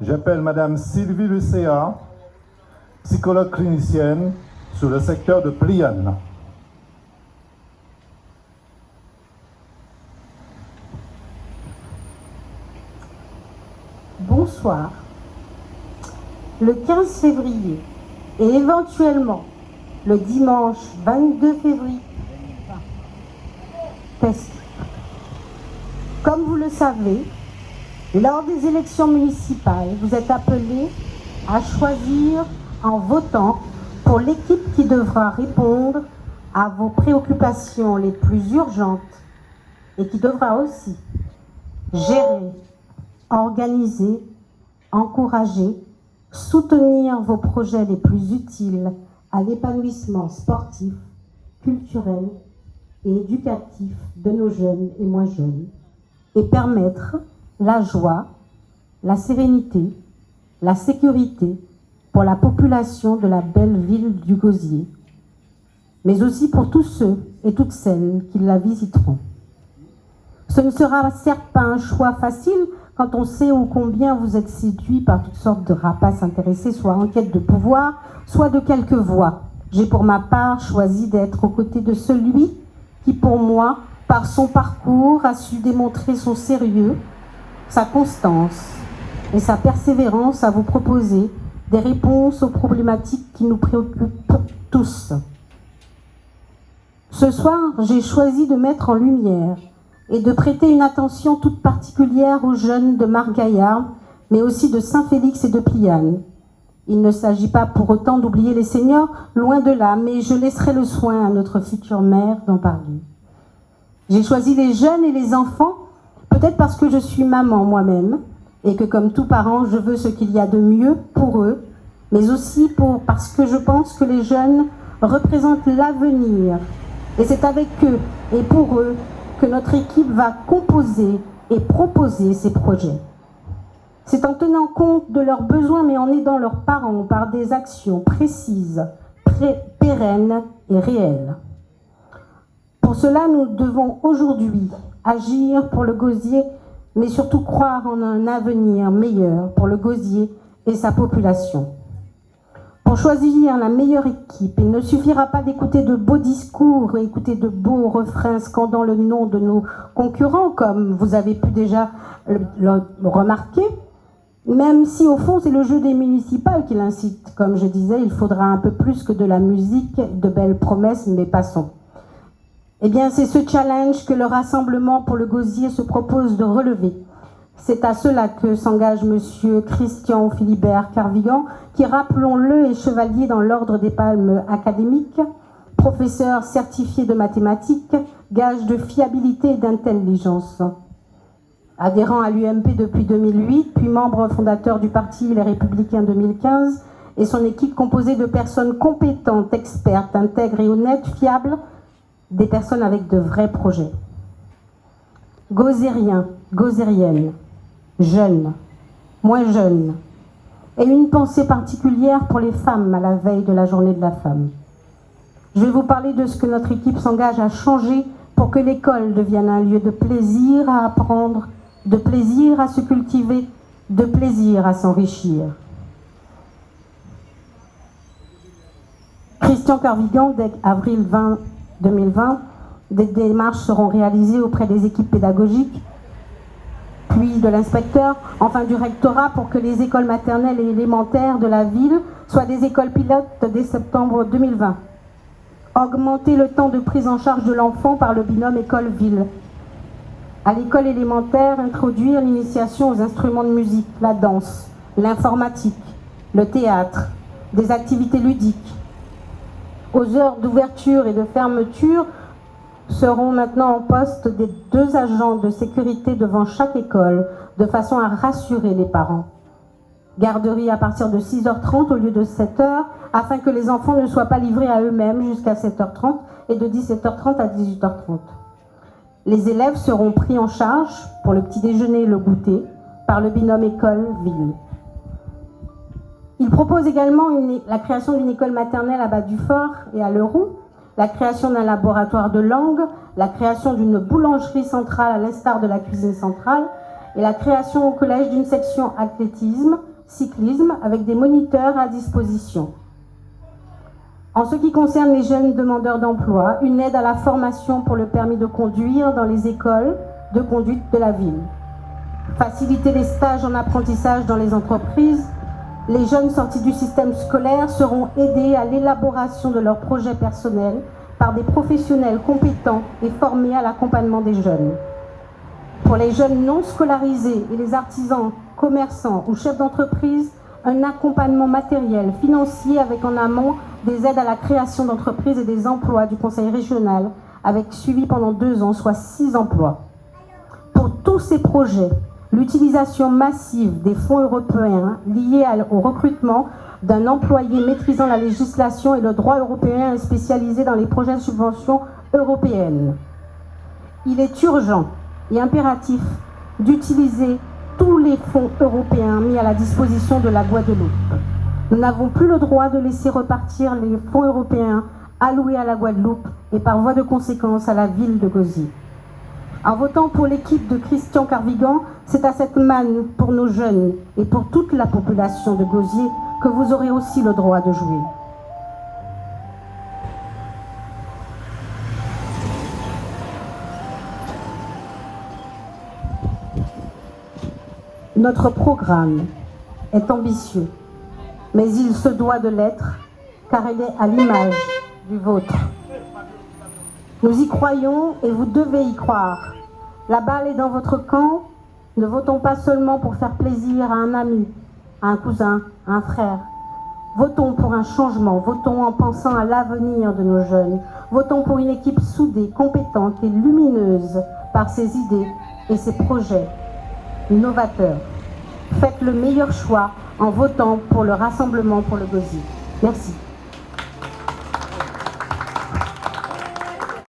J'appelle Madame Sylvie Lucéa, psychologue clinicienne sur le secteur de Pliane. Bonsoir. Le 15 février et éventuellement le dimanche 22 février, comme vous le savez, lors des élections municipales, vous êtes appelés à choisir en votant pour l'équipe qui devra répondre à vos préoccupations les plus urgentes et qui devra aussi gérer, organiser, encourager, soutenir vos projets les plus utiles à l'épanouissement sportif, culturel et éducatif de nos jeunes et moins jeunes, et permettre la joie, la sérénité, la sécurité pour la population de la belle ville du Gosier, mais aussi pour tous ceux et toutes celles qui la visiteront. Ce ne sera certes pas un choix facile quand on sait ô combien vous êtes séduits par toutes sortes de rapaces intéressés, soit en quête de pouvoir, soit de quelques voix. J'ai pour ma part choisi d'être aux côtés de celui qui, pour moi, par son parcours, a su démontrer son sérieux, sa constance et sa persévérance à vous proposer des réponses aux problématiques qui nous préoccupent tous. Ce soir, j'ai choisi de mettre en lumière et de prêter une attention toute particulière aux jeunes de Margaillard, mais aussi de Saint-Félix et de Pliane. Il ne s'agit pas pour autant d'oublier les seniors, loin de là, mais je laisserai le soin à notre future mère d'en parler. J'ai choisi les jeunes et les enfants, peut-être parce que je suis maman moi-même, et que comme tout parent, je veux ce qu'il y a de mieux pour eux, mais aussi parce que je pense que les jeunes représentent l'avenir. Et c'est avec eux et pour eux que notre équipe va composer et proposer ces projets. C'est en tenant compte de leurs besoins, mais en aidant leurs parents par des actions précises, pérennes et réelles. Pour cela, nous devons aujourd'hui agir pour le Gosier, mais surtout croire en un avenir meilleur pour le Gosier et sa population. Pour choisir la meilleure équipe, il ne suffira pas d'écouter de beaux discours et écouter de beaux refrains scandant le nom de nos concurrents, comme vous avez pu déjà le remarquer, même si au fond c'est le jeu des municipales qui l'incite. Comme je disais, il faudra un peu plus que de la musique, de belles promesses, mais passons. Eh bien, c'est ce challenge que le Rassemblement pour le Gosier se propose de relever. C'est à cela que s'engage M. Christian Philibert Carvigan, qui, rappelons-le, est chevalier dans l'ordre des palmes académiques, professeur certifié de mathématiques, gage de fiabilité et d'intelligence. Adhérent à l'UMP depuis 2008, puis membre fondateur du parti Les Républicains 2015, et son équipe composée de personnes compétentes, expertes, intègres et honnêtes, fiables, des personnes avec de vrais projets. Gosieriens, Gosieriennes, jeunes, moins jeunes, et une pensée particulière pour les femmes à la veille de la journée de la femme. Je vais vous parler de ce que notre équipe s'engage à changer pour que l'école devienne un lieu de plaisir à apprendre, de plaisir à se cultiver, de plaisir à s'enrichir. Christian Carvigan, dès avril 2020, des démarches seront réalisées auprès des équipes pédagogiques, puis de l'inspecteur, enfin du rectorat, pour que les écoles maternelles et élémentaires de la ville soient des écoles pilotes dès septembre 2020. Augmenter le temps de prise en charge de l'enfant par le binôme école-ville. À l'école élémentaire, introduire l'initiation aux instruments de musique, la danse, l'informatique, le théâtre, des activités ludiques. Aux heures d'ouverture et de fermeture seront maintenant en poste des 2 agents de sécurité devant chaque école, de façon à rassurer les parents. Garderie à partir de 6h30 au lieu de 7h, afin que les enfants ne soient pas livrés à eux-mêmes jusqu'à 7h30 et de 17h30 à 18h30. Les élèves seront pris en charge pour le petit déjeuner et le goûter par le binôme école-ville. Il propose également la création d'une école maternelle à Bas-du-Fort et à Leroux, la création d'un laboratoire de langue, la création d'une boulangerie centrale à l'instar de la cuisine centrale et la création au collège d'une section athlétisme, cyclisme avec des moniteurs à disposition. En ce qui concerne les jeunes demandeurs d'emploi, une aide à la formation pour le permis de conduire dans les écoles de conduite de la ville. Faciliter les stages en apprentissage dans les entreprises. Les jeunes sortis du système scolaire seront aidés à l'élaboration de leurs projets personnels par des professionnels compétents et formés à l'accompagnement des jeunes. Pour les jeunes non scolarisés et les artisans, commerçants ou chefs d'entreprise, un accompagnement matériel, financier avec en amont des aides à la création d'entreprises et des emplois du conseil régional avec suivi pendant 2 ans, soit 6 emplois. Pour tous ces projets, l'utilisation massive des fonds européens liés au recrutement d'un employé maîtrisant la législation et le droit européen et spécialisé dans les projets de subventions européennes. Il est urgent et impératif d'utiliser tous les fonds européens mis à la disposition de la Guadeloupe. Nous n'avons plus le droit de laisser repartir les fonds européens alloués à la Guadeloupe et par voie de conséquence à la ville de Gauzy. En votant pour l'équipe de Christian Carvigan, c'est à cette manne pour nos jeunes et pour toute la population de Gauzy que vous aurez aussi le droit de jouer. Notre programme est ambitieux, mais il se doit de l'être, car il est à l'image du vôtre. Nous y croyons et vous devez y croire. La balle est dans votre camp. Ne votons pas seulement pour faire plaisir à un ami, à un cousin, à un frère. Votons pour un changement. Votons en pensant à l'avenir de nos jeunes. Votons pour une équipe soudée, compétente et lumineuse par ses idées et ses projets novateurs. Faites le meilleur choix en votant pour le Rassemblement pour le Gauzy. Merci.